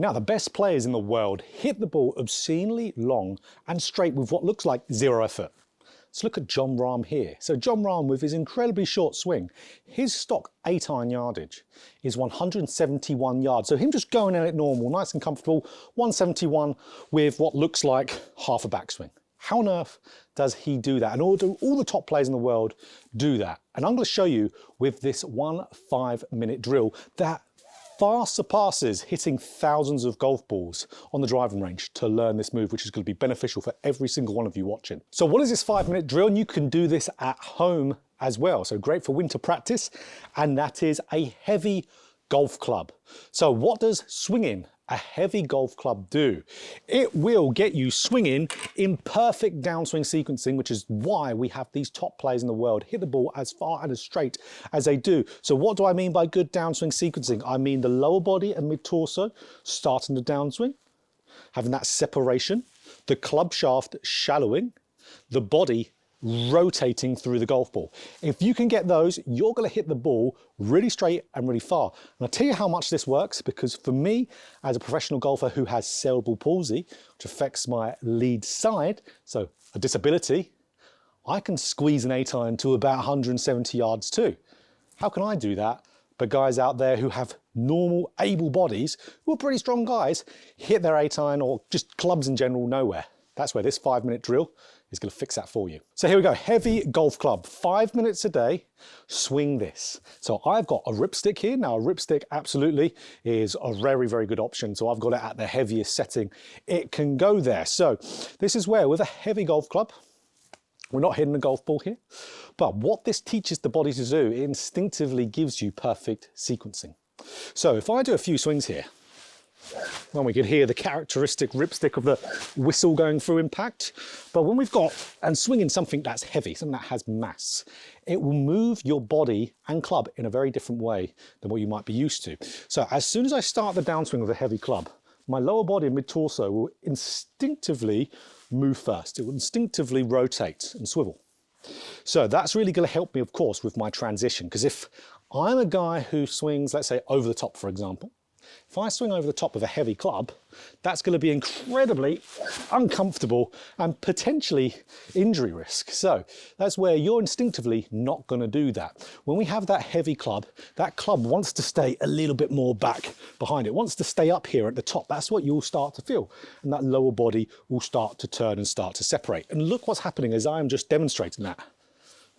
Now, the best players in the world hit the ball obscenely long and straight with what looks like zero effort. Let's look at Jon Rahm here. So Jon Rahm, with his incredibly short swing, his stock 8-iron yardage is 171 yards. So him just going at it normal, nice and comfortable, 171 with what looks like half a backswing. How on earth does he do that? And all the top players in the world do that. And I'm going to show you with this 1 5-minute drill that far surpasses hitting thousands of golf balls on the driving range to learn this move, which is going to be beneficial for every single one of you watching. So what is this 5-minute drill? And you can do this at home as well. So great for winter practice. And that is a heavy golf club. So what does swinging a heavy golf club do? It will get you swinging in perfect downswing sequencing, which is why we have these top players in the world hit the ball as far and as straight as they do. So what do I mean by good downswing sequencing? I mean the lower body and mid-torso starting the downswing, having that separation, the club shaft shallowing, the body rotating through the golf ball. If you can get those, you're going to hit the ball really straight and really far. And I'll tell you how much this works, because for me, as a professional golfer who has cerebral palsy, which affects my lead side, so a disability, I can squeeze an 8-iron to about 170 yards too. How can I do that? But guys out there who have normal, able bodies, who are pretty strong guys, hit their 8-iron or just clubs in general nowhere. That's where this 5-minute drill is going to fix that for you. So here we go, heavy golf club, 5 minutes a day, swing this. So I've got a ripstick here. Now a ripstick absolutely is a very, very good option. So I've got it at the heaviest setting it can go there. So this is where with a heavy golf club, we're not hitting the golf ball here, but what this teaches the body to do, it instinctively gives you perfect sequencing. So if I do a few swings here, well, we could hear the characteristic ripstick of the whistle going through impact. But when we've got, and swinging something that's heavy, something that has mass, it will move your body and club in a very different way than what you might be used to. So as soon as I start the downswing with a heavy club, my lower body and mid-torso will instinctively move first. It will instinctively rotate and swivel. So that's really going to help me, of course, with my transition. Because if I'm a guy who swings, let's say, over the top, for example, if I swing over the top of a heavy club, that's going to be incredibly uncomfortable and potentially injury risk. So that's where you're instinctively not going to do that. When we have that heavy club, that club wants to stay a little bit more back behind it, wants to stay up here at the top. That's what you'll start to feel. And that lower body will start to turn and start to separate. And look what's happening as I am just demonstrating that.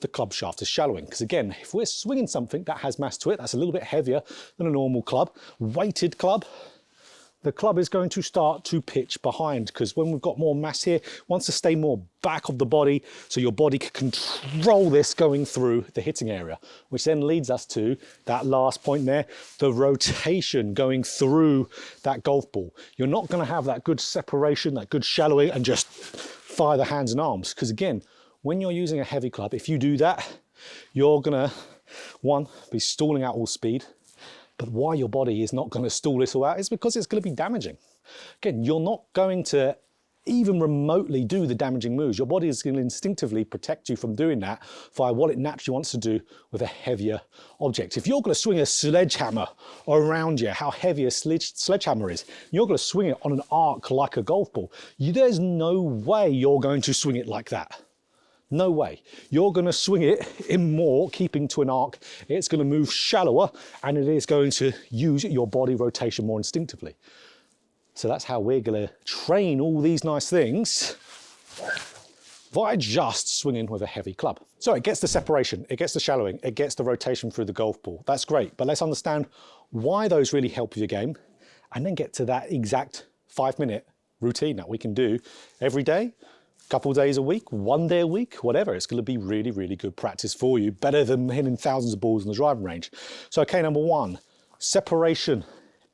The club shaft is shallowing. Because again, if we're swinging something that has mass to it, that's a little bit heavier than a normal club, weighted club, the club is going to start to pitch behind, because when we've got more mass here, it wants to stay more back of the body, so your body can control this going through the hitting area, which then leads us to that last point there, the rotation going through that golf ball. You're not going to have that good separation, that good shallowing, and just fire the hands and arms, because again, when you're using a heavy club, if you do that, you're gonna, one, be stalling out all speed, but why your body is not gonna stall this all out is because it's gonna be damaging. Again, you're not going to even remotely do the damaging moves. Your body is gonna instinctively protect you from doing that via what it naturally wants to do with a heavier object. If you're gonna swing a sledgehammer around you, how heavy a sledgehammer is, you're gonna swing it on an arc like a golf ball. There's no way you're going to swing it like that. No way. You're going to swing it in more, keeping to an arc. It's going to move shallower, and it is going to use your body rotation more instinctively. So that's how we're going to train all these nice things by just swinging with a heavy club. So it gets the separation, it gets the shallowing, it gets the rotation through the golf ball. That's great, but let's understand why those really help with your game, and then get to that exact 5-minute routine that we can do every day, couple days a week, 1 day a week, whatever. It's going to be really, really good practice for you, better than hitting thousands of balls in the driving range. So, okay, number one, separation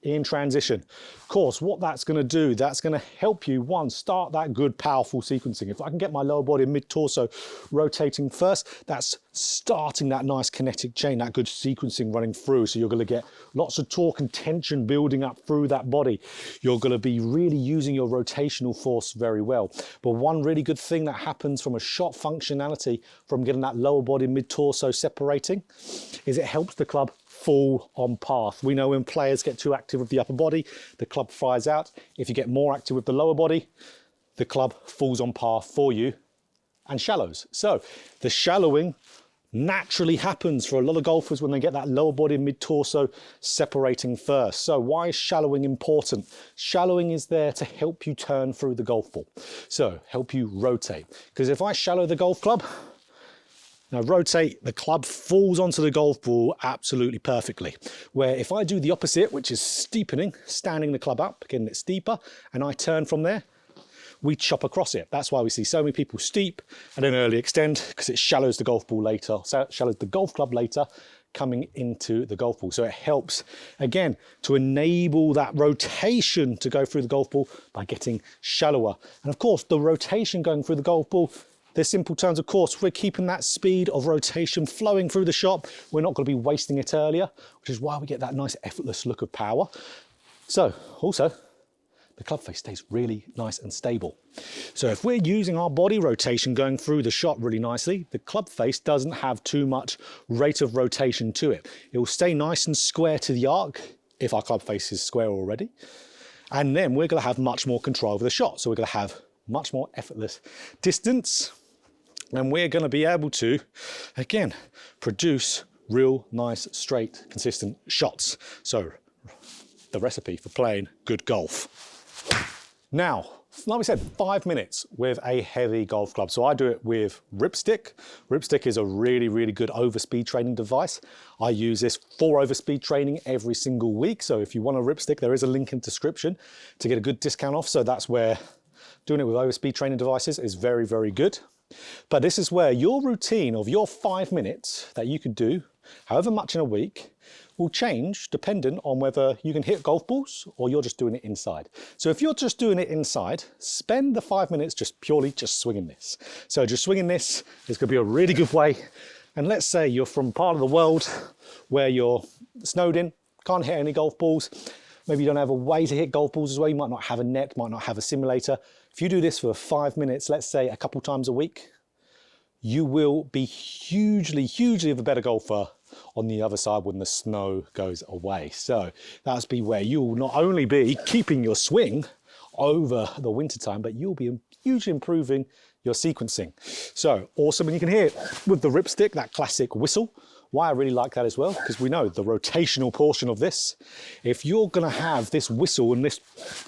in transition. Of course, what that's going to do, that's going to help you, one, start that good, powerful sequencing. If I can get my lower body and mid-torso rotating first, that's starting that nice kinetic chain, that good sequencing running through. So you're going to get lots of torque and tension building up through that body. You're going to be really using your rotational force very well. But one really good thing that happens from a shot functionality from getting that lower body, mid-torso separating is it helps the club fall on path. We know when players get too active with the upper body, the club fires out. If you get more active with the lower body, the club falls on path for you and shallows. So the shallowing naturally happens for a lot of golfers when they get that lower body and mid-torso separating first. So why is shallowing important? Shallowing is there to help you turn through the golf ball. So help you rotate. Because if I shallow the golf club, now rotate, the club falls onto the golf ball absolutely perfectly. Where if I do the opposite, which is steepening, standing the club up, getting it steeper, and I turn from there, we chop across it. That's why we see so many people steep and then early extend, because it shallows the golf ball later, shallows the golf club later, coming into the golf ball. So it helps, again, to enable that rotation to go through the golf ball by getting shallower. And of course, the rotation going through the golf ball, there's simple terms, of course, we're keeping that speed of rotation flowing through the shot. We're not going to be wasting it earlier, which is why we get that nice effortless look of power. So also, the club face stays really nice and stable. So if we're using our body rotation going through the shot really nicely, the club face doesn't have too much rate of rotation to it. It will stay nice and square to the arc if our club face is square already. And then we're going to have much more control over the shot. So we're going to have much more effortless distance. And we're going to be able to, again, produce real nice, straight, consistent shots. So the recipe for playing good golf. Now, like we said, 5 minutes with a heavy golf club. So I do it with Ripstick. Ripstick is a really, really good overspeed training device. I use this for overspeed training every single week. So if you want a Ripstick, there is a link in the description to get a good discount off. So that's where doing it with overspeed training devices is very, very good. But this is where your routine of your 5 minutes that you could do, however much in a week, will change dependent on whether you can hit golf balls or you're just doing it inside. So if you're just doing it inside, spend the 5 minutes just purely just swinging this. So just swinging this is going to be a really good way. And let's say you're from part of the world where you're snowed in, can't hit any golf balls. Maybe you don't have a way to hit golf balls as well. You might not have a net, might not have a simulator. If you do this for 5 minutes, let's say a couple times a week, you will be hugely, hugely of a better golfer on the other side when the snow goes away. So that's be where you'll not only be keeping your swing over the winter time, but you'll be hugely improving your sequencing. So awesome. And you can hear it with the Ripstick, that classic whistle. Why I really like that as well, because we know the rotational portion of this, if you're going to have this whistle and this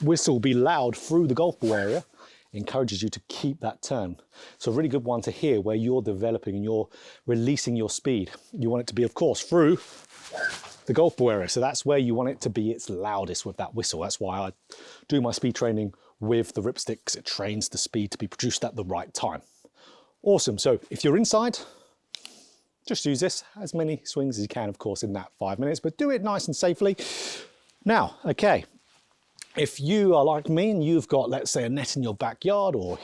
whistle be loud through the golf ball area, encourages you to keep that turn. So a really good one to hear where you're developing and you're releasing your speed. You want it to be, of course, through the golf ball area. So that's where you want it to be its loudest with that whistle. That's why I do my speed training with the Ripstick, because it trains the speed to be produced at the right time. Awesome. So if you're inside, just use this as many swings as you can, of course, in that 5 minutes, but do it nice and safely. Now, okay. If you are like me and you've got, let's say, a net in your backyard, or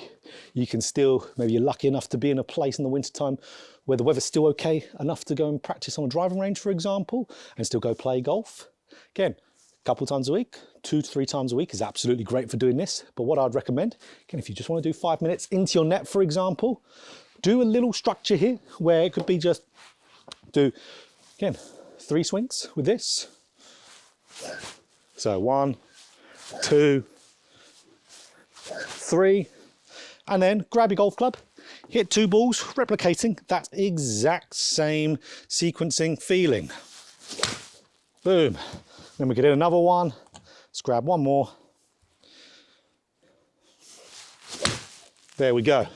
you can still, maybe you're lucky enough to be in a place in the wintertime where the weather's still okay enough to go and practice on a driving range, for example, and still go play golf. Again, a couple times a week, 2 to 3 times a week is absolutely great for doing this. But what I'd recommend, again, if you just want to do 5 minutes into your net, for example, do a little structure here where it could be just do, again, 3 swings with this. So 1, 2, 3, and then grab your golf club, hit 2 balls, replicating that exact same sequencing feeling. Boom. Then we get in another one. Let's grab one more. There we go.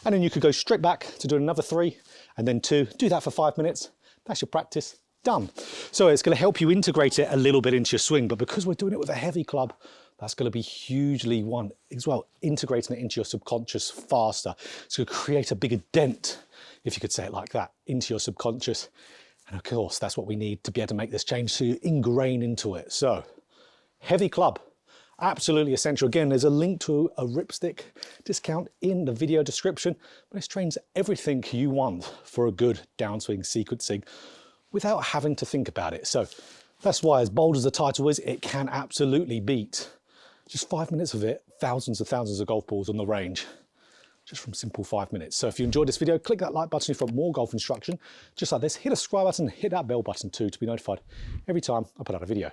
And then you could go straight back to do another 3 and then 2. Do that for 5 minutes. That's your practice done. So it's going to help you integrate it a little bit into your swing, but because we're doing it with a heavy club, that's going to be hugely as well, integrating it into your subconscious faster. It's going to create a bigger dent, if you could say it like that, into your subconscious. And of course, that's what we need to be able to make this change, so you ingrain into it. So heavy club, absolutely essential. Again, there's a link to a Ripstick discount in the video description, but this trains everything you want for a good downswing sequencing without having to think about it. So that's why, as bold as the title is, it can absolutely beat just 5 minutes of it, thousands of golf balls on the range. just from simple 5 minutes. So if you enjoyed this video, click that like button if you want more golf instruction, just like this. Hit a subscribe button, hit that bell button too to be notified every time I put out a video.